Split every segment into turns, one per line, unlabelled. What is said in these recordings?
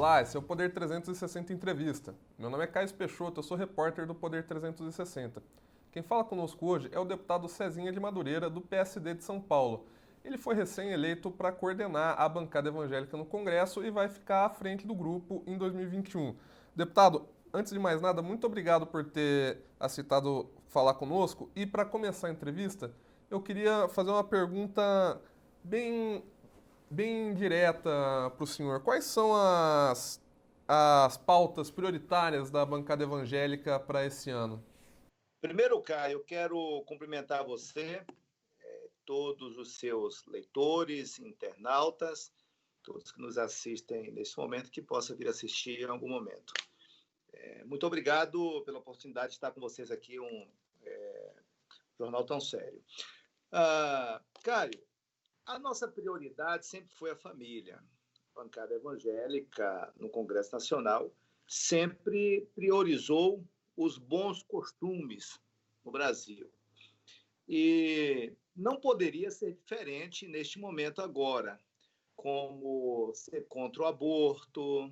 Olá, esse é o Poder 360 Entrevista. Meu nome é Caio Peixoto, eu sou repórter do Poder 360. Quem fala conosco hoje é o deputado Cezinha de Madureira, do PSD de São Paulo. Ele foi recém-eleito para coordenar a bancada evangélica no Congresso e vai ficar à frente do grupo em 2021. Deputado, antes de mais nada, muito obrigado por ter aceitado falar conosco. E para começar a entrevista, eu queria fazer uma pergunta bem direta para o senhor. Quais são as pautas prioritárias da bancada evangélica para esse ano?
Primeiro, Caio, eu quero cumprimentar você, todos os seus leitores, internautas, todos que nos assistem nesse momento, que possam vir assistir em algum momento. Muito obrigado pela oportunidade de estar com vocês aqui, jornal tão sério. Caio, a nossa prioridade sempre foi a família. A bancada evangélica no Congresso Nacional sempre priorizou os bons costumes no Brasil. E não poderia ser diferente neste momento agora, como ser contra o aborto,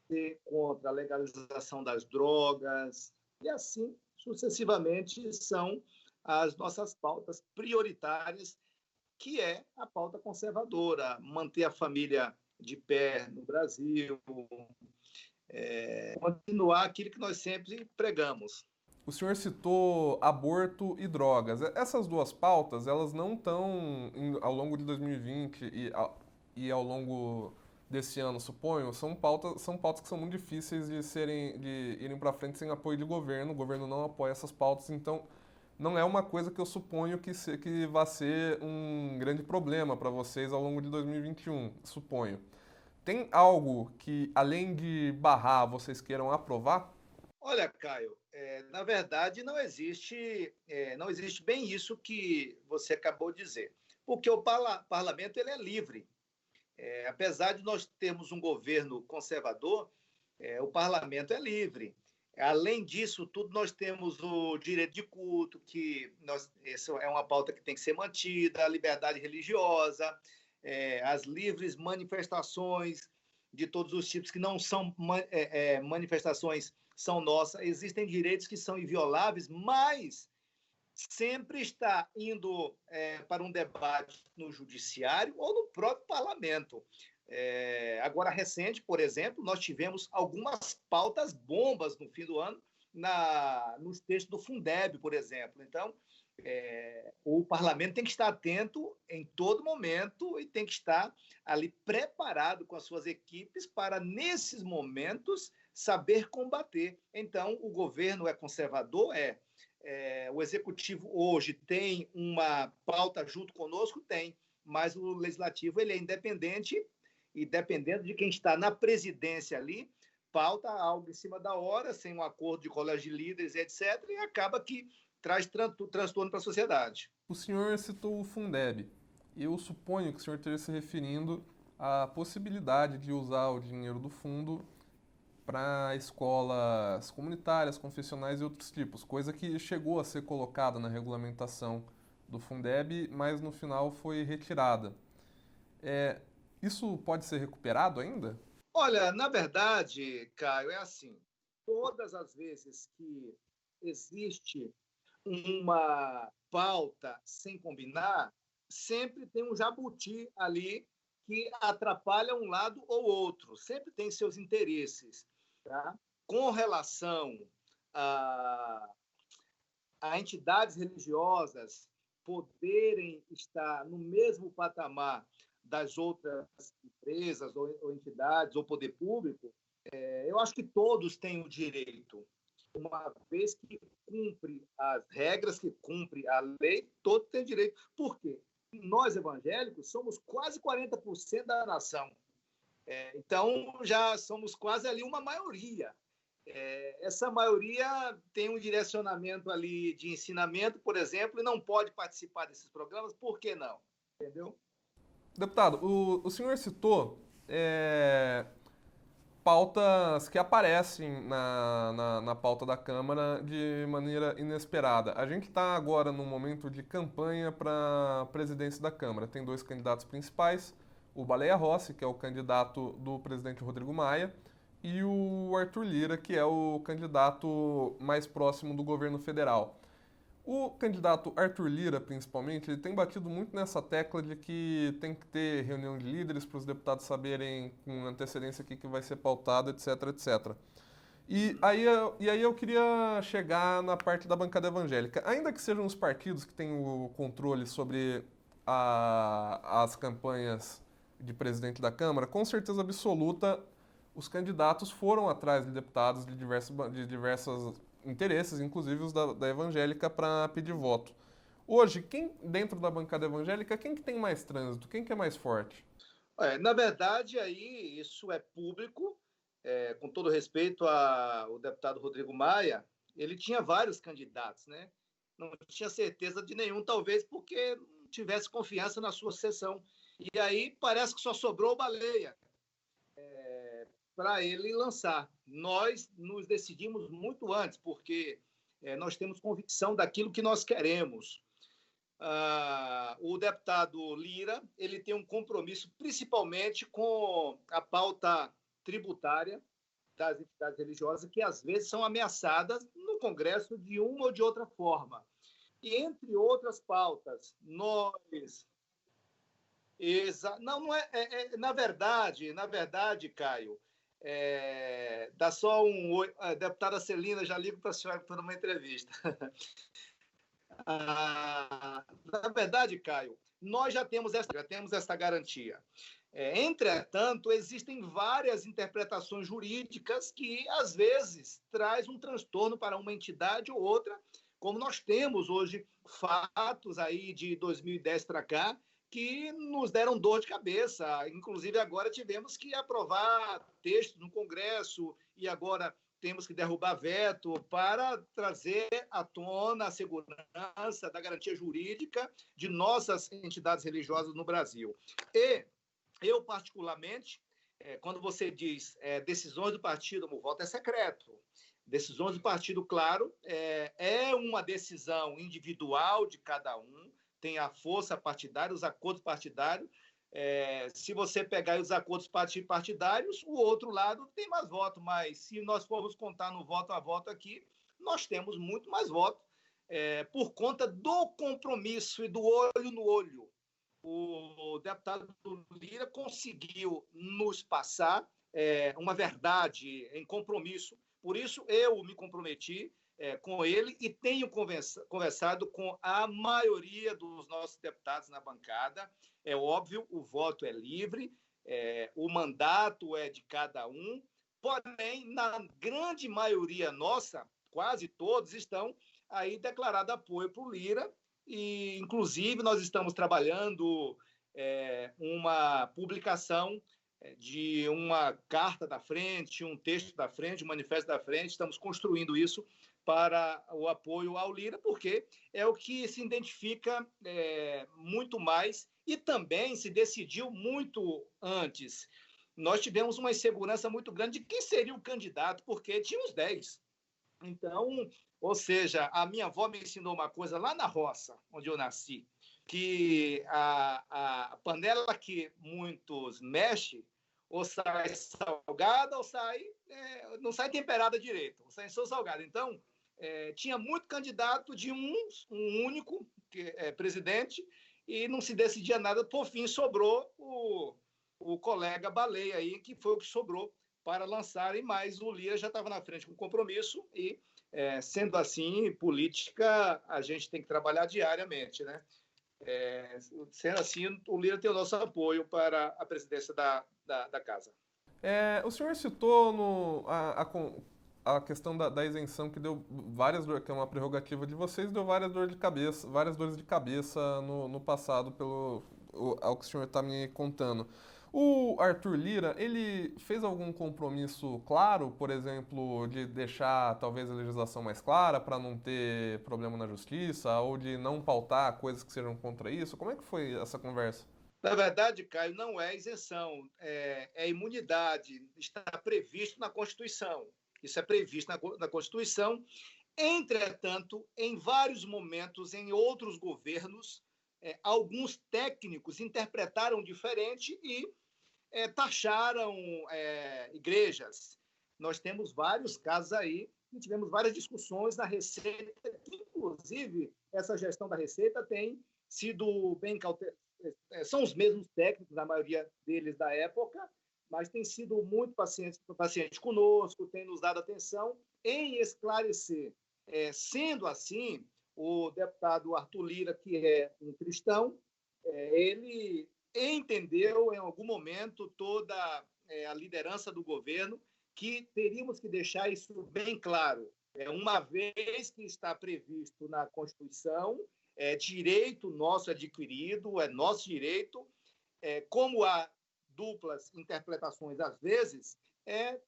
ser contra a legalização das drogas, e assim sucessivamente são as nossas pautas prioritárias, que é a pauta conservadora, manter a família de pé no Brasil, continuar aquilo que nós sempre pregamos.
O senhor citou aborto e drogas. Essas duas pautas, elas não estão, ao longo de 2020 e ao longo desse ano, suponho, são pautas que são muito difíceis de irem para frente sem apoio de governo. O governo não apoia essas pautas, então não é uma coisa que eu suponho que vai ser um grande problema para vocês ao longo de 2021, suponho. Tem algo que, além de barrar, vocês queiram aprovar?
Olha, Caio, na verdade não existe bem isso que você acabou de dizer, porque o parlamento ele é livre. Apesar de nós termos um governo conservador, o parlamento é livre. Além disso tudo, nós temos o direito de culto, isso é uma pauta que tem que ser mantida, a liberdade religiosa, as livres manifestações de todos os tipos, que não são manifestações, são nossas. Existem direitos que são invioláveis, mas sempre está indo para um debate no judiciário ou no próprio parlamento. Agora, recente, por exemplo, nós tivemos algumas pautas bombas no fim do ano nos textos do Fundeb, por exemplo. Então, o parlamento tem que estar atento em todo momento e tem que estar ali preparado com as suas equipes para, nesses momentos, saber combater. Então, o governo é conservador? O executivo hoje tem uma pauta junto conosco? Tem, mas o legislativo ele é independente e, dependendo de quem está na presidência ali, pauta algo em cima da hora, sem um acordo de colégio de líderes, etc., e acaba que traz transtorno para a sociedade.
O senhor citou o Fundeb. Eu suponho que o senhor esteja se referindo à possibilidade de usar o dinheiro do fundo para escolas comunitárias, confessionais e outros tipos, coisa que chegou a ser colocada na regulamentação do Fundeb, mas no final foi retirada. Isso pode ser recuperado ainda?
Olha, na verdade, Caio, é assim, todas as vezes que existe uma pauta sem combinar, sempre tem um jabuti ali que atrapalha um lado ou outro, sempre tem seus interesses. Tá? Com relação a, a entidades religiosas poderem estar no mesmo patamar das outras empresas ou entidades ou poder público, eu acho que todos têm o direito, uma vez que cumpre as regras, que cumpre a lei, todos têm direito. Por quê? Nós, evangélicos, somos quase 40% da nação. Então, já somos quase ali uma maioria. Essa maioria tem um direcionamento ali de ensinamento, por exemplo, e não pode participar desses programas, por que não? Entendeu?
Deputado, o senhor citou pautas que aparecem na pauta da Câmara de maneira inesperada. A gente está agora num momento de campanha para a presidência da Câmara. Tem dois candidatos principais, o Baleia Rossi, que é o candidato do presidente Rodrigo Maia, e o Arthur Lira, que é o candidato mais próximo do governo federal. O candidato Arthur Lira, principalmente, ele tem batido muito nessa tecla de que tem que ter reunião de líderes para os deputados saberem com antecedência o que vai ser pautado, etc, etc. E aí eu queria chegar na parte da bancada evangélica. Ainda que sejam os partidos que têm o controle sobre as campanhas de presidente da Câmara, com certeza absoluta os candidatos foram atrás de deputados de diversos interesses, inclusive os da evangélica, para pedir voto. Hoje, quem dentro da bancada evangélica, quem que tem mais trânsito? Quem que é mais forte?
Na verdade, aí isso é público. Com todo respeito ao deputado Rodrigo Maia, ele tinha vários candidatos, né? Não tinha certeza de nenhum, talvez porque não tivesse confiança na sua sucessão. E aí parece que só sobrou o Baleia para ele lançar. Nós nos decidimos muito antes, porque nós temos convicção daquilo que nós queremos. O deputado Lira ele tem um compromisso principalmente com a pauta tributária das entidades religiosas, que às vezes são ameaçadas no Congresso de uma ou de outra forma. E, entre outras pautas, nós... Não na verdade, Caio, dá só um oi. A deputada Celina, já ligo para a senhora para uma entrevista. Na verdade, Caio, nós já temos essa garantia. Entretanto, existem várias interpretações jurídicas que, às vezes, traz um transtorno para uma entidade ou outra, como nós temos hoje fatos aí de 2010 para cá, que nos deram dor de cabeça. Inclusive, agora tivemos que aprovar textos no Congresso e agora temos que derrubar veto para trazer à tona a segurança da garantia jurídica de nossas entidades religiosas no Brasil. E eu, particularmente, quando você diz decisões do partido, o voto é secreto. Decisões do partido, claro, é uma decisão individual de cada um, tem a força partidária, os acordos partidários. Se você pegar os acordos partidários, o outro lado tem mais voto, mas se nós formos contar no voto a voto aqui, nós temos muito mais voto, por conta do compromisso e do olho no olho. O deputado Lira conseguiu nos passar uma verdade em compromisso, por isso eu me comprometi com ele e tenho conversado com a maioria dos nossos deputados na bancada. É óbvio, o voto é livre, o mandato é de cada um, porém, na grande maioria nossa, quase todos estão aí declarando apoio para o Lira, e, inclusive, nós estamos trabalhando uma publicação de uma carta da frente, um texto da frente, um manifesto da frente, estamos construindo isso para o apoio ao Lira, porque é o que se identifica muito mais e também se decidiu muito antes. Nós tivemos uma insegurança muito grande de quem seria o candidato, porque tinha uns 10. Então, ou seja, a minha avó me ensinou uma coisa lá na roça, onde eu nasci, que a panela que muitos mexem, ou sai salgada, ou não sai temperada direito, ou sai só salgada. Então, tinha muito candidato de um único presidente e não se decidia nada. Por fim, sobrou o colega Baleia, aí, que foi o que sobrou para lançar, e mais o Lira já estava na frente com compromisso e, sendo assim, política a gente tem que trabalhar diariamente, né? Sendo assim, o Lira tem o nosso apoio para a presidência da casa.
O senhor citou a questão da isenção que deu que é uma prerrogativa de vocês, deu várias dores de cabeça no passado, ao que o senhor está me contando. O Arthur Lira, ele fez algum compromisso claro, por exemplo, de deixar talvez a legislação mais clara para não ter problema na justiça, ou de não pautar coisas que sejam contra isso? Como é que foi essa conversa?
Na verdade, Caio, não é isenção, é imunidade. Está previsto na Constituição. Isso é previsto na Constituição. Entretanto, em vários momentos, em outros governos, alguns técnicos interpretaram diferente e taxaram igrejas. Nós temos vários casos aí, e tivemos várias discussões na Receita, que, inclusive, essa gestão da Receita tem sido bem são os mesmos técnicos, a maioria deles da época, mas tem sido muito paciente conosco, tem nos dado atenção em esclarecer. Sendo assim, o deputado Arthur Lira, que é um cristão, ele entendeu em algum momento toda a liderança do governo que teríamos que deixar isso bem claro. Uma vez que está previsto na Constituição, é direito nosso adquirido, é nosso direito, como há duplas interpretações às vezes,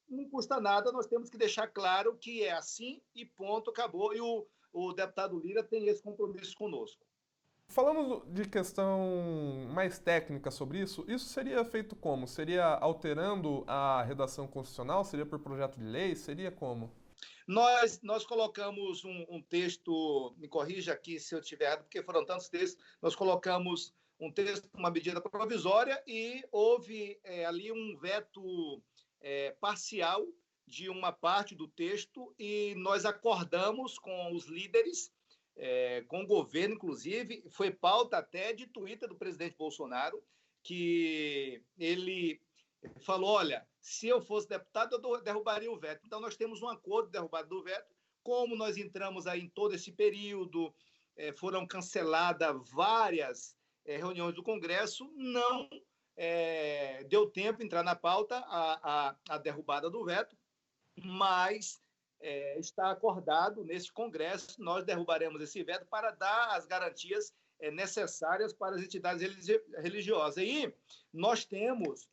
não custa nada, nós temos que deixar claro que é assim e ponto, acabou. E o deputado Lira tem esse compromisso conosco.
Falando de questão mais técnica sobre isso, isso seria feito como? Seria alterando a redação constitucional? Seria por projeto de lei? Seria como?
Nós colocamos um texto, me corrija aqui se eu estiver errado, porque foram tantos textos, nós colocamos um texto, uma medida provisória, e houve ali um veto parcial de uma parte do texto, e nós acordamos com os líderes, com o governo, inclusive, foi pauta até de Twitter do presidente Bolsonaro, que ele falou, olha, se eu fosse deputado, eu derrubaria o veto. Então, nós temos um acordo de derrubada do veto. Como nós entramos aí em todo esse período, foram canceladas várias reuniões do Congresso, não deu tempo de entrar na pauta a derrubada do veto, mas está acordado nesse Congresso, nós derrubaremos esse veto para dar as garantias necessárias para as entidades religiosas. E nós temos,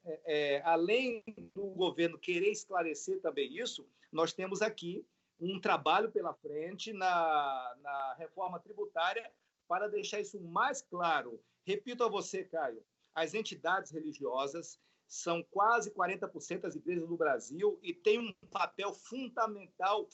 além do governo querer esclarecer também isso, nós temos aqui um trabalho pela frente na reforma tributária para deixar isso mais claro. Repito a você, Caio, as entidades religiosas são quase 40% das igrejas do Brasil e tem um papel fundamental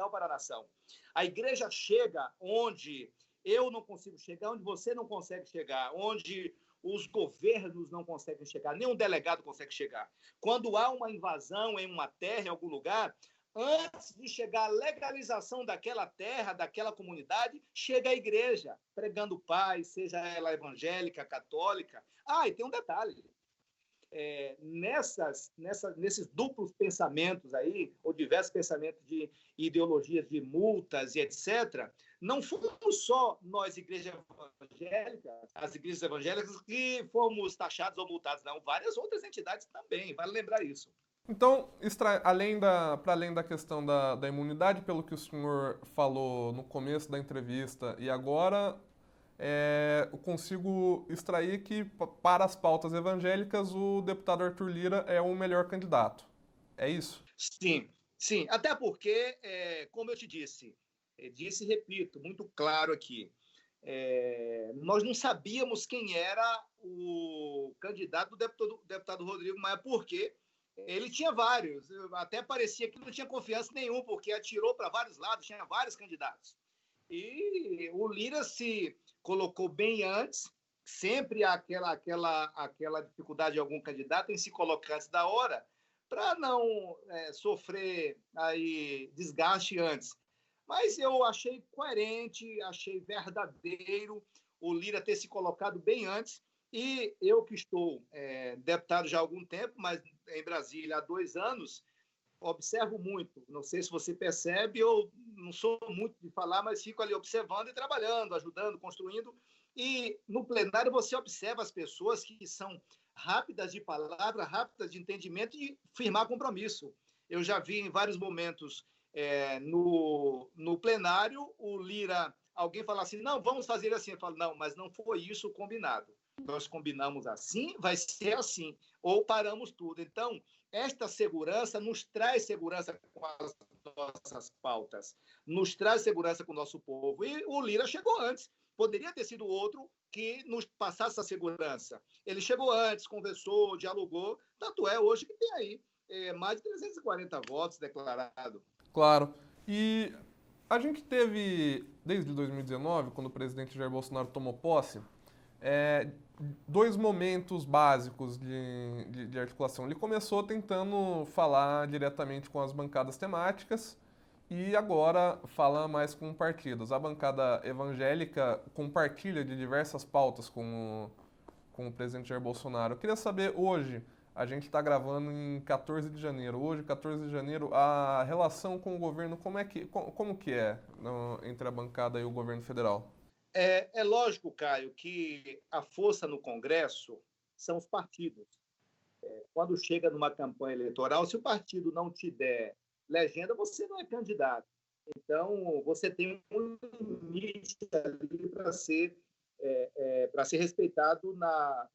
para a nação. A igreja chega onde eu não consigo chegar, onde você não consegue chegar, onde os governos não conseguem chegar, nenhum delegado consegue chegar. Quando há uma invasão em uma terra, em algum lugar, antes de chegar a legalização daquela terra, daquela comunidade, chega a igreja, pregando paz, seja ela evangélica, católica. E tem um detalhe. Nesses duplos pensamentos aí, ou diversos pensamentos de ideologias de multas e etc., não fomos só nós, igreja evangélica, as igrejas evangélicas, que fomos taxados ou multados, não. Várias outras entidades também, vale lembrar isso.
Então, para além da questão da imunidade, pelo que o senhor falou no começo da entrevista e agora, eu consigo extrair que, para as pautas evangélicas, o deputado Arthur Lira é o melhor candidato. É isso?
Sim. Até porque, como eu te disse e repito, muito claro aqui, nós não sabíamos quem era o candidato do deputado Rodrigo Maia, porque ele tinha vários. Até parecia que não tinha confiança nenhuma, porque atirou para vários lados, tinha vários candidatos. E o Lira se colocou bem antes, sempre aquela dificuldade de algum candidato em se colocar antes da hora, para não sofrer aí desgaste antes. Mas eu achei coerente, achei verdadeiro o Lira ter se colocado bem antes, e eu que estou deputado já há algum tempo, mas em Brasília há 2 anos, observo muito, não sei se você percebe, eu não sou muito de falar, mas fico ali observando e trabalhando, ajudando, construindo, e no plenário você observa as pessoas que são rápidas de palavra, rápidas de entendimento e firmar compromisso. Eu já vi em vários momentos no plenário o Lira, alguém falar assim, não, vamos fazer assim, eu falo, não, mas não foi isso combinado. Nós combinamos assim, vai ser assim, ou paramos tudo. Então, esta segurança nos traz segurança com as nossas pautas, nos traz segurança com o nosso povo. E o Lira chegou antes. Poderia ter sido outro que nos passasse essa segurança. Ele chegou antes, conversou, dialogou. Tanto é hoje que tem aí mais de 340 votos declarados.
Claro. E a gente teve, desde 2019, quando o presidente Jair Bolsonaro tomou posse, é, dois momentos básicos de articulação. Ele começou tentando falar diretamente com as bancadas temáticas e agora fala mais com partidos. A bancada evangélica compartilha de diversas pautas com o presidente Jair Bolsonaro. Eu queria saber hoje, a gente está gravando em 14 de janeiro. Hoje, 14 de janeiro, a relação com o governo, como que é entre a bancada e o governo federal?
É lógico, Caio, que a força no Congresso são os partidos. Quando chega numa campanha eleitoral, se o partido não te der legenda, você não é candidato. Então, você tem um limite ali para ser respeitado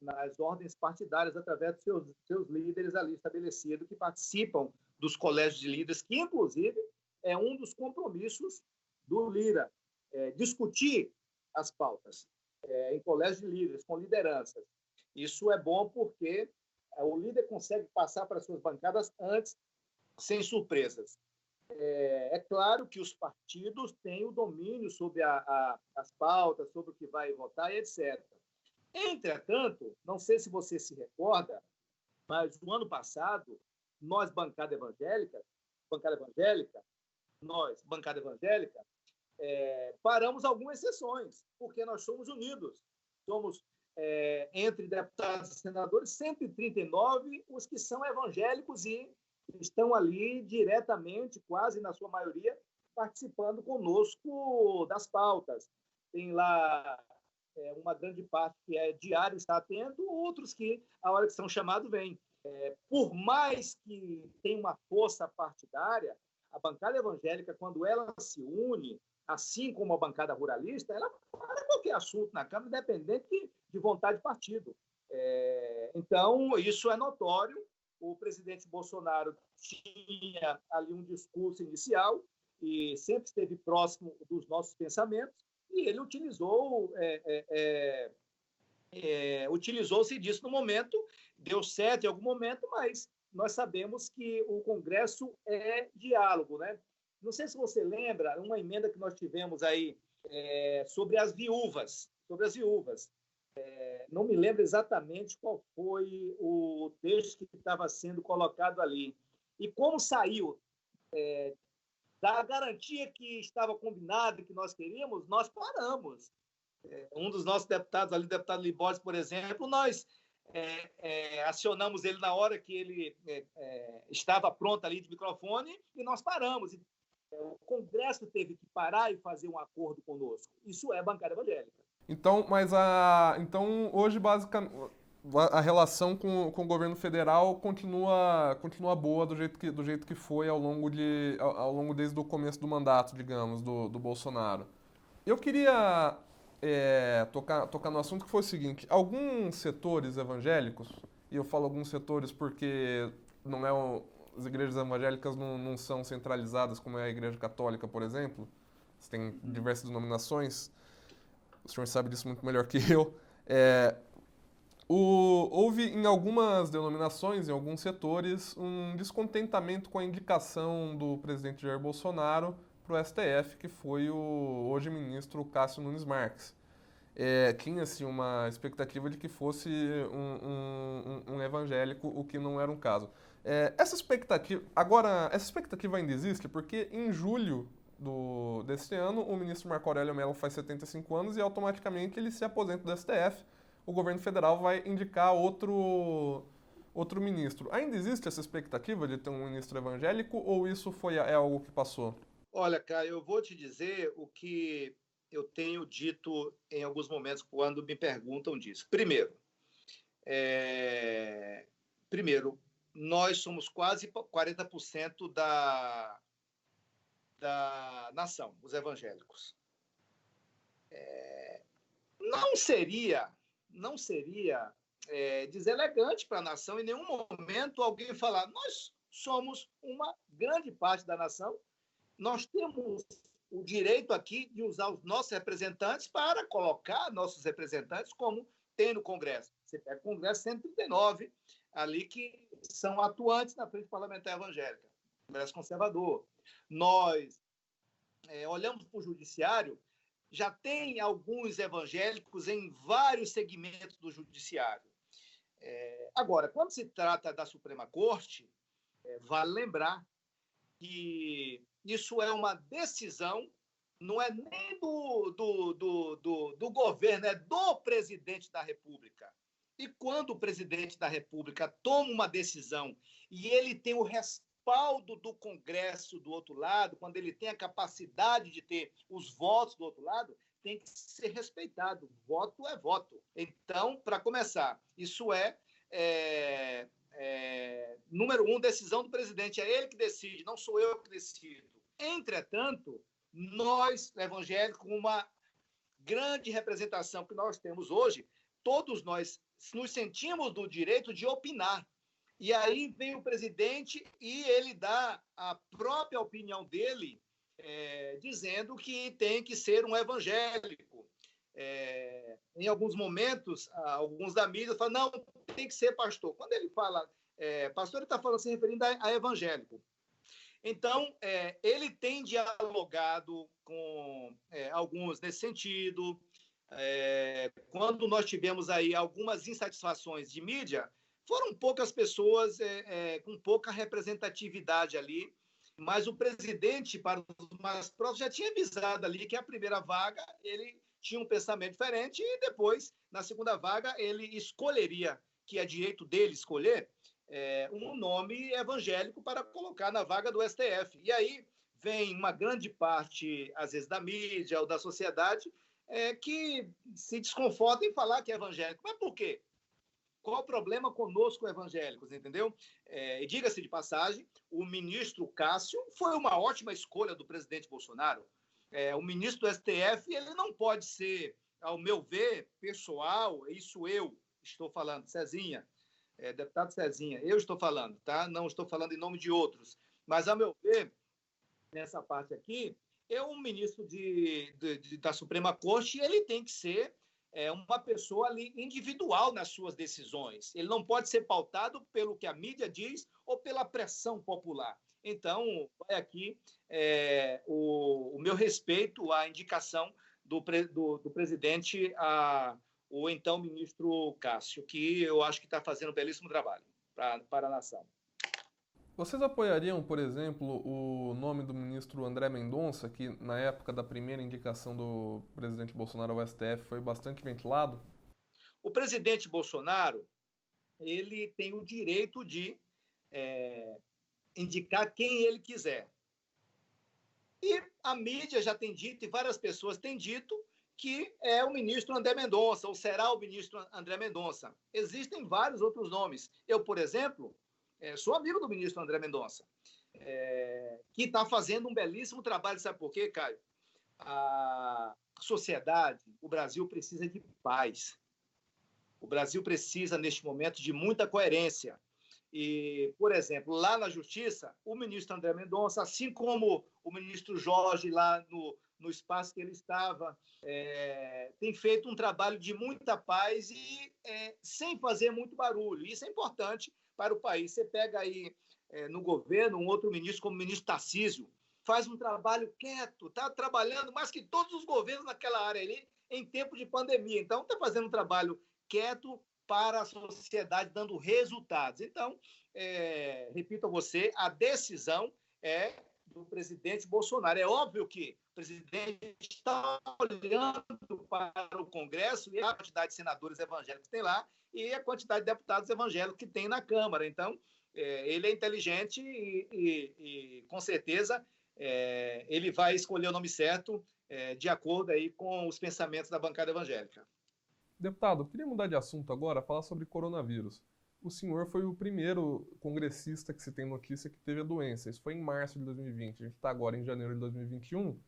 nas ordens partidárias através dos seus líderes ali estabelecidos que participam dos colégios de líderes, que, inclusive, é um dos compromissos do Lira, discutir as pautas em colégios de líderes, com lideranças. Isso é bom porque o líder consegue passar para as suas bancadas antes, sem surpresas. É claro que os partidos têm o domínio sobre as pautas, sobre o que vai votar, etc. Entretanto, não sei se você se recorda, mas no ano passado, nós, bancada evangélica, paramos algumas sessões, porque nós somos unidos. Somos, entre deputados e senadores, 139 os que são evangélicos e estão ali diretamente, quase na sua maioria, participando conosco das pautas. Tem lá uma grande parte que é diário, está atento, outros que, a hora que são chamados, vêm. Por mais que tenha uma força partidária, a bancada evangélica, quando ela se une, assim como a bancada ruralista, ela para qualquer assunto na Câmara, independente de vontade de partido. Então, isso é notório. O presidente Bolsonaro tinha ali um discurso inicial e sempre esteve próximo dos nossos pensamentos, e ele utilizou-se disso no momento, deu certo em algum momento, mas nós sabemos que o Congresso é diálogo, né? Não sei se você lembra uma emenda que nós tivemos aí sobre as viúvas. Não me lembro exatamente qual foi o texto que estava sendo colocado ali. E como saiu da garantia que estava combinada e que nós queríamos, nós paramos. Um dos nossos deputados ali, o deputado Libório, por exemplo, nós acionamos ele na hora que ele estava pronto ali de microfone e nós paramos. O Congresso teve que parar e fazer um acordo conosco. Isso é bancada evangélica.
Então hoje basicamente a relação com o governo federal continua boa do jeito que foi ao longo desde o começo do mandato, digamos, do Bolsonaro. Eu queria tocar no assunto que foi o seguinte: alguns setores evangélicos, e eu falo alguns setores porque não as igrejas evangélicas não são centralizadas como é a Igreja Católica, por exemplo. Você tem diversas denominações, o senhor sabe disso muito melhor que eu. Houve em algumas denominações, em alguns setores, um descontentamento com a indicação do presidente Jair Bolsonaro para o STF, que foi o hoje ministro Cássio Nunes Marques. Tinha-se uma expectativa de que fosse um evangélico, o que não era um caso. Essa expectativa ainda existe, porque em julho deste ano, o ministro Marco Aurélio Mello faz 75 anos e automaticamente ele se aposenta do STF. O governo federal vai indicar outro ministro. Ainda existe essa expectativa de ter um ministro evangélico ou isso é algo que passou?
Olha, Caio, eu vou te dizer o que eu tenho dito em alguns momentos quando me perguntam disso. Primeiro, nós somos quase 40% da nação, os evangélicos. Não seria deselegante para a nação em nenhum momento alguém falar: nós somos uma grande parte da nação, nós temos o direito aqui de usar os nossos representantes para colocar nossos representantes como tem no Congresso. Você pega o Congresso 139, ali que são atuantes na frente parlamentar evangélica, Congresso conservador. Nós olhamos para o Judiciário já tem alguns evangélicos em vários segmentos do judiciário. Agora, quando se trata da Suprema Corte, vale lembrar que isso é uma decisão, não é nem do governo, é do presidente da República. E quando o presidente da República toma uma decisão e ele tem o respaldo do Congresso do outro lado, quando ele tem a capacidade de ter os votos do outro lado, tem que ser respeitado. Voto é voto. Então, para começar, isso número um, decisão do presidente. É ele que decide, não sou eu que decido. Entretanto, nós, evangélicos, com uma grande representação que nós temos hoje, todos nós nos sentimos do direito de opinar. E aí vem o presidente e ele dá a própria opinião dele, dizendo que tem que ser um evangélico. Em alguns momentos, alguns da mídia falam, não, tem que ser pastor. Quando ele fala pastor, ele está falando, se referindo a evangélico. Então, ele tem dialogado com alguns nesse sentido. Quando nós tivemos aí algumas insatisfações de mídia, foram poucas pessoas com pouca representatividade ali, mas o presidente, para os mais próximos, já tinha avisado ali que a primeira vaga ele tinha um pensamento diferente e depois, na segunda vaga, ele escolheria, que é direito dele escolher, um nome evangélico para colocar na vaga do STF. E aí vem uma grande parte, às vezes, da mídia ou da sociedade que se desconforta em falar que é evangélico. Mas por quê? Qual o problema conosco, evangélicos, entendeu? E diga-se de passagem, o ministro Cássio foi uma ótima escolha do presidente Bolsonaro. O ministro do STF, ele não pode ser, ao meu ver, pessoal, isso eu estou falando, Cezinha, deputado Cezinha, eu estou falando, tá? Não estou falando em nome de outros. Mas, ao meu ver, nessa parte aqui, um ministro da Suprema Corte, ele tem que ser uma pessoa ali individual nas suas decisões. Ele não pode ser pautado pelo que a mídia diz ou pela pressão popular. Então, vai aqui o meu respeito à indicação do presidente, o então ministro Cássio, que eu acho que está fazendo um belíssimo trabalho para a nação.
Vocês apoiariam, por exemplo, o nome do ministro André Mendonça, que na época da primeira indicação do presidente Bolsonaro ao STF foi bastante ventilado?
O presidente Bolsonaro, ele tem o direito de indicar quem ele quiser. E a mídia já tem dito, e várias pessoas têm dito, que é o ministro André Mendonça, ou será o ministro André Mendonça. Existem vários outros nomes. Eu, por exemplo, sou amigo do ministro André Mendonça, que está fazendo um belíssimo trabalho. Sabe por quê, Caio? A sociedade, o Brasil precisa de paz. O Brasil precisa, neste momento, de muita coerência. E, por exemplo, lá na Justiça, o ministro André Mendonça, assim como o ministro Jorge, lá no espaço que ele estava, tem feito um trabalho de muita paz e sem fazer muito barulho. Isso é importante para o país. Você pega aí no governo um outro ministro, como o ministro Tarcísio, faz um trabalho quieto, está trabalhando mais que todos os governos naquela área ali em tempo de pandemia. Então, está fazendo um trabalho quieto para a sociedade, dando resultados. Então, repito a você, a decisão é do presidente Bolsonaro. É óbvio que o presidente está olhando para o Congresso e a quantidade de senadores evangélicos que tem lá e a quantidade de deputados evangélicos que tem na Câmara. Então, ele é inteligente e com certeza, ele vai escolher o nome certo de acordo aí com os pensamentos da bancada evangélica.
Deputado, eu queria mudar de assunto agora, falar sobre coronavírus. O senhor foi o primeiro congressista que se tem notícia que teve a doença. Isso foi em março de 2020. A gente está agora em janeiro de 2021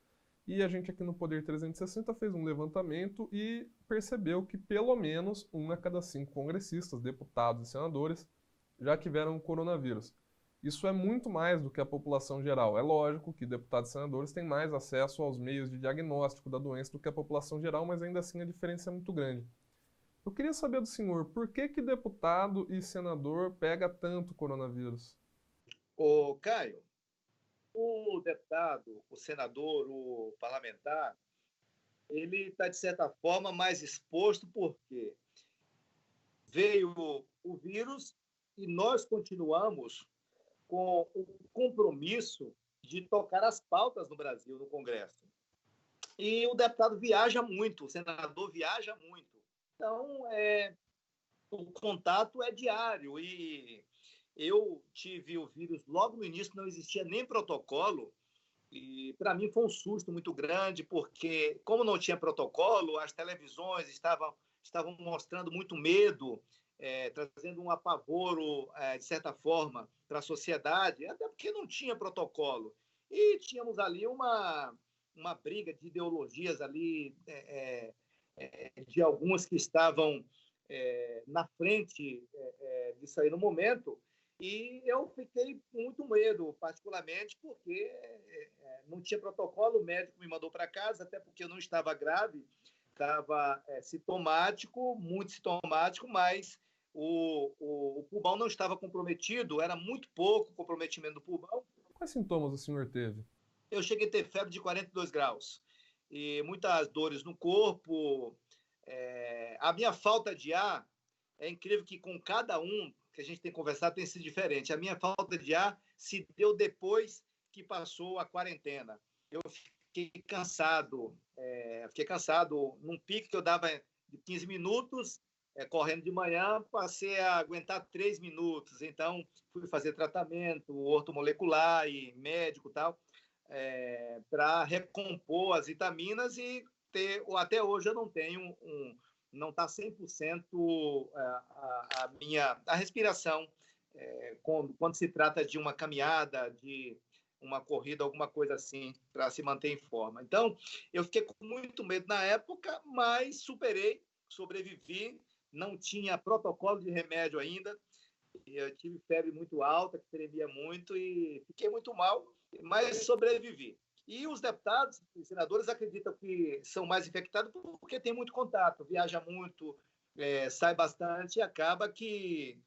e a gente aqui no Poder 360 fez um levantamento e percebeu que pelo menos 1 a cada 5 congressistas, deputados e senadores já tiveram coronavírus. Isso é muito mais do que a população geral. É lógico que deputados e senadores têm mais acesso aos meios de diagnóstico da doença do que a população geral, mas ainda assim a diferença é muito grande. Eu queria saber do senhor, por que deputado e senador pega tanto coronavírus?
Ô, Caio, o deputado, o senador, o parlamentar, ele está, de certa forma, mais exposto, porque veio o vírus e nós continuamos com o compromisso de tocar as pautas no Brasil, no Congresso. E o deputado viaja muito, o senador viaja muito. Então, o contato é diário. E eu tive o vírus logo no início, não existia nem protocolo. E para mim foi um susto muito grande, porque, como não tinha protocolo, as televisões estavam mostrando muito medo, trazendo um apavoro, de certa forma, para a sociedade, até porque não tinha protocolo. E tínhamos ali uma briga de ideologias ali, de alguns que estavam na frente disso aí no momento, e eu fiquei com muito medo, particularmente porque não tinha protocolo, o médico me mandou para casa, até porque eu não estava grave, estava sintomático, muito sintomático, mas o pulmão não estava comprometido, era muito pouco o comprometimento do pulmão.
Quais sintomas o senhor teve?
Eu cheguei a ter febre de 42 graus e muitas dores no corpo. A minha falta de ar, é incrível que com cada um que a gente tem conversado tem sido diferente. A minha falta de ar se deu depois que passou a quarentena. Eu fiquei cansado num pico que eu dava de 15 minutos, correndo de manhã, passei a aguentar 3 minutos. Então, fui fazer tratamento ortomolecular e médico e tal, para recompor as vitaminas e até hoje eu não tenho não está 100% a respiração, quando se trata de uma caminhada, de uma corrida, alguma coisa assim, para se manter em forma. Então, eu fiquei com muito medo na época, mas superei, sobrevivi, não tinha protocolo de remédio ainda, eu tive febre muito alta, que tremia muito e fiquei muito mal, mas sobrevivi. E os deputados e senadores acreditam que são mais infectados porque tem muito contato, viaja muito, sai bastante e acaba que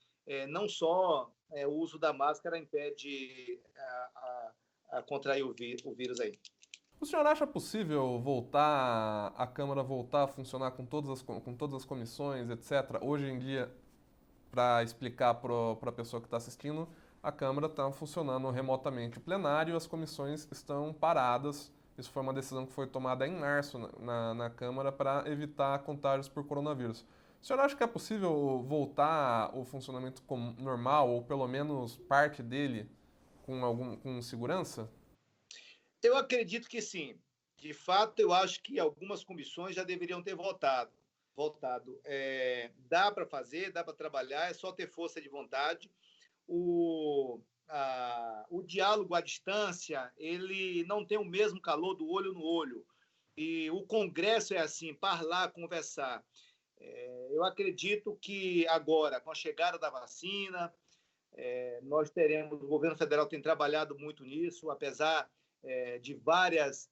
não só o uso da máscara impede a contrair o vírus aí.
O senhor acha possível voltar a Câmara voltar a funcionar com todas as comissões, etc. Hoje em dia, para explicar para a pessoa que está assistindo, a Câmara está funcionando remotamente o plenário, as comissões estão paradas. Isso foi uma decisão que foi tomada em março na Câmara para evitar contágios por coronavírus. O senhor acha que é possível voltar o funcionamento normal, ou pelo menos parte dele, com segurança?
Eu acredito que sim. De fato, eu acho que algumas comissões já deveriam ter voltado. Dá para fazer, dá para trabalhar, é só ter força de vontade. O diálogo à distância, ele não tem o mesmo calor do olho no olho. E o Congresso é assim, parlar, conversar. Eu acredito que agora, com a chegada da vacina, nós teremos, o governo federal tem trabalhado muito nisso, apesar de várias,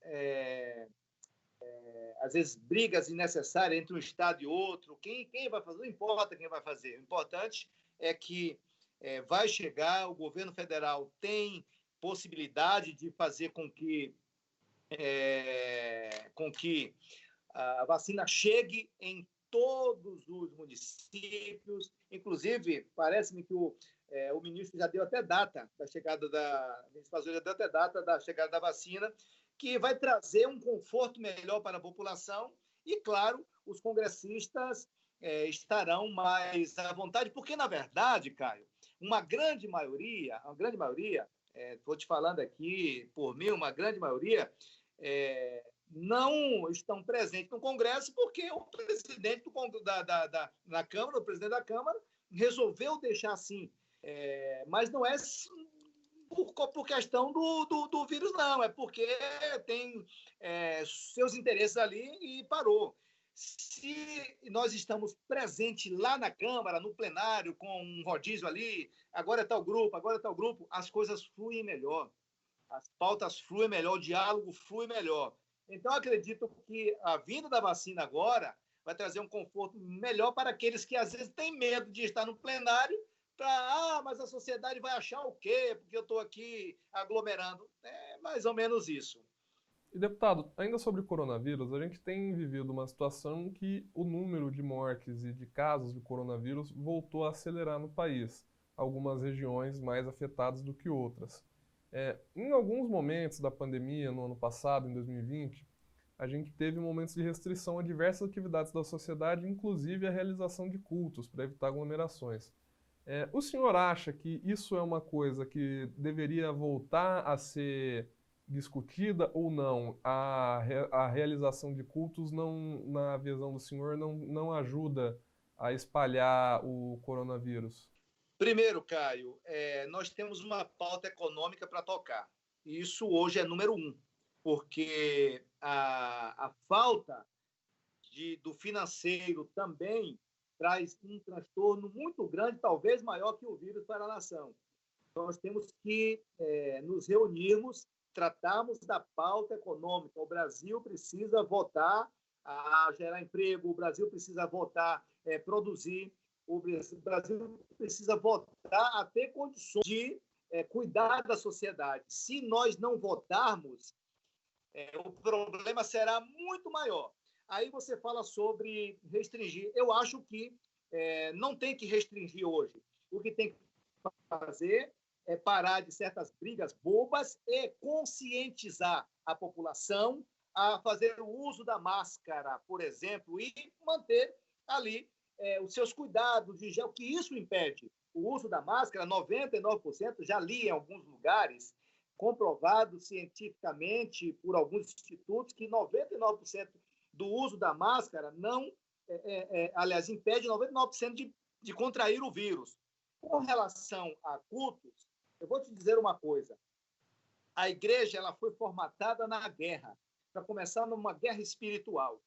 às vezes, brigas desnecessárias entre um Estado e outro. Quem vai fazer? Não importa quem vai fazer. O importante é que vai chegar, o governo federal tem possibilidade de fazer com que a vacina chegue em todos os municípios. Inclusive, parece-me que o ministro já deu até data da chegada o ministro já deu até data da chegada da vacina, que vai trazer um conforto melhor para a população e, claro, os congressistas estarão mais à vontade, porque, na verdade, Caio, uma grande maioria, estou te falando aqui por mim, uma grande maioria não estão presentes no Congresso porque o presidente da Câmara, o presidente da Câmara, resolveu deixar assim. Mas não é por questão do vírus, não. É porque tem seus interesses ali e parou. Se nós estamos presentes lá na Câmara, no plenário, com um rodízio ali, agora é tal grupo, as coisas fluem melhor. As pautas fluem melhor, o diálogo flui melhor. Então, acredito que a vinda da vacina agora vai trazer um conforto melhor para aqueles que, às vezes, têm medo de estar no plenário mas a sociedade vai achar o quê? Porque eu estou aqui aglomerando. É mais ou menos isso.
E, deputado, ainda sobre o coronavírus, a gente tem vivido uma situação em que o número de mortes e de casos de coronavírus voltou a acelerar no país, algumas regiões mais afetadas do que outras. Em alguns momentos da pandemia, no ano passado, em 2020, a gente teve momentos de restrição a diversas atividades da sociedade, inclusive a realização de cultos, para evitar aglomerações. O senhor acha que isso é uma coisa que deveria voltar a ser discutida ou não? A realização de cultos, não, na visão do senhor, não ajuda a espalhar o coronavírus?
Primeiro, Caio, nós temos uma pauta econômica para tocar. E isso hoje é número um, porque a falta do financeiro também traz um transtorno muito grande, talvez maior que o vírus para a nação. Nós temos que nos reunirmos, tratarmos da pauta econômica. O Brasil precisa voltar a gerar emprego, o Brasil precisa voltar a produzir, o Brasil precisa voltar a ter condições de cuidar da sociedade. Se nós não votarmos, o problema será muito maior. Aí você fala sobre restringir. Eu acho que não tem que restringir hoje. O que tem que fazer é parar de certas brigas bobas e conscientizar a população a fazer o uso da máscara, por exemplo, e manter ali os seus cuidados de gel, que isso impede. O uso da máscara, 99%, já li em alguns lugares, comprovado cientificamente por alguns institutos, que 99% do uso da máscara não, aliás, impede 99% de contrair o vírus. Com relação a cultos, eu vou te dizer uma coisa. A igreja ela foi formatada na guerra, para começar numa guerra espiritual.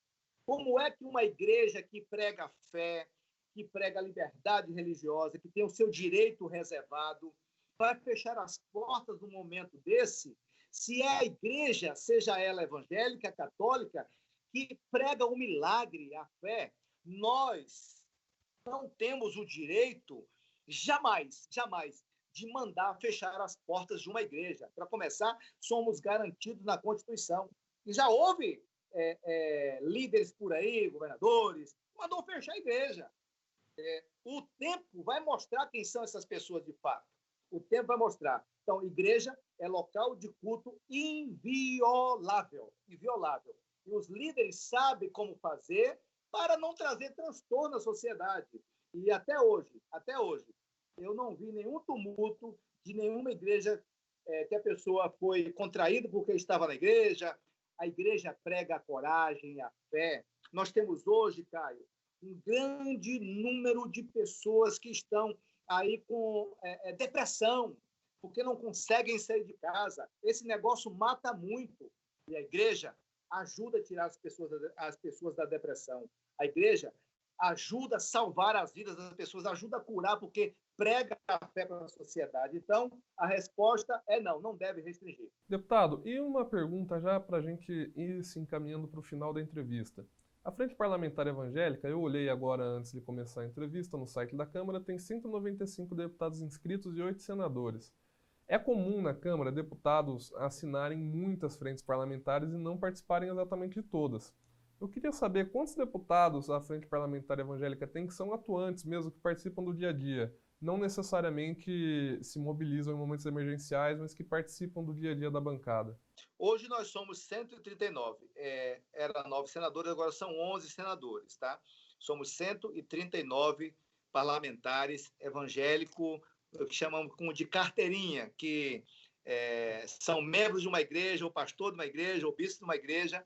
Como é que uma igreja que prega a fé, que prega a liberdade religiosa, que tem o seu direito reservado, vai fechar as portas num momento desse, se é a igreja, seja ela evangélica, católica, que prega o milagre, a fé? Nós não temos o direito, jamais, de mandar fechar as portas de uma igreja. Para começar, somos garantidos na Constituição. E já houve líderes por aí, governadores, mandou fechar a igreja. O tempo vai mostrar quem são essas pessoas de fato. O tempo vai mostrar. Então, igreja é local de culto inviolável. Inviolável. E os líderes sabem como fazer para não trazer transtorno à sociedade. E até hoje, eu não vi nenhum tumulto de nenhuma igreja que a pessoa foi contraída porque estava na igreja. A igreja prega a coragem, a fé. Nós temos hoje, Caio, um grande número de pessoas que estão aí com depressão, porque não conseguem sair de casa. Esse negócio mata muito. E a igreja ajuda a tirar as pessoas da depressão. A igreja ajuda a salvar as vidas das pessoas, ajuda a curar, porque prega a fé para a sociedade. Então, a resposta é não deve restringir.
Deputado, e uma pergunta já para a gente ir se encaminhando para o final da entrevista. A Frente Parlamentar Evangélica, eu olhei agora antes de começar a entrevista no site da Câmara, tem 195 deputados inscritos e 8 senadores. É comum na Câmara deputados assinarem muitas frentes parlamentares e não participarem exatamente de todas. Eu queria saber quantos deputados a Frente Parlamentar Evangélica tem que são atuantes mesmo, que participam do dia a dia. Não necessariamente se mobilizam em momentos emergenciais, mas que participam do dia a dia da bancada.
Hoje nós somos 139. Eram 9 senadores, agora são 11 senadores, tá? Somos 139 parlamentares evangélicos, que chamamos de carteirinha, que são membros de uma igreja, ou pastor de uma igreja, ou bispo de uma igreja.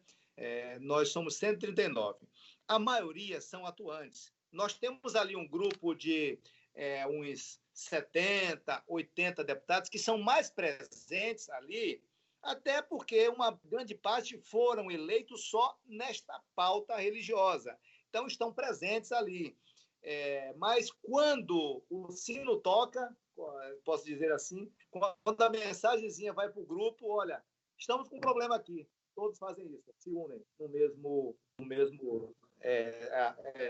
Nós somos 139. A maioria são atuantes. Nós temos ali um grupo de uns 70, 80 deputados que são mais presentes ali, até porque uma grande parte foram eleitos só nesta pauta religiosa. Então, estão presentes ali. Mas quando o sino toca, posso dizer assim, quando a mensagenzinha vai para o grupo, olha, estamos com um problema aqui. Todos fazem isso, se unem no mesmo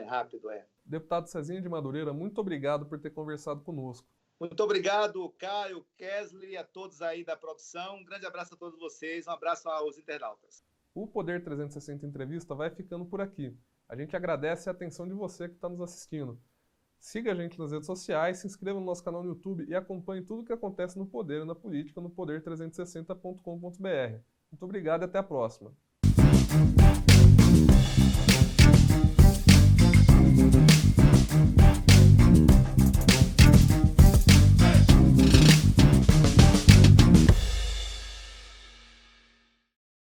rápido.
Deputado Cezinha de Madureira, muito obrigado por ter conversado conosco.
Muito obrigado, Caio, Kesley, a todos aí da produção. Um grande abraço a todos vocês, um abraço aos internautas.
O Poder 360 Entrevista vai ficando por aqui. A gente agradece a atenção de você que está nos assistindo. Siga a gente nas redes sociais, se inscreva no nosso canal no YouTube e acompanhe tudo o que acontece no poder e na política no poder360.com.br. Muito obrigado e até a próxima.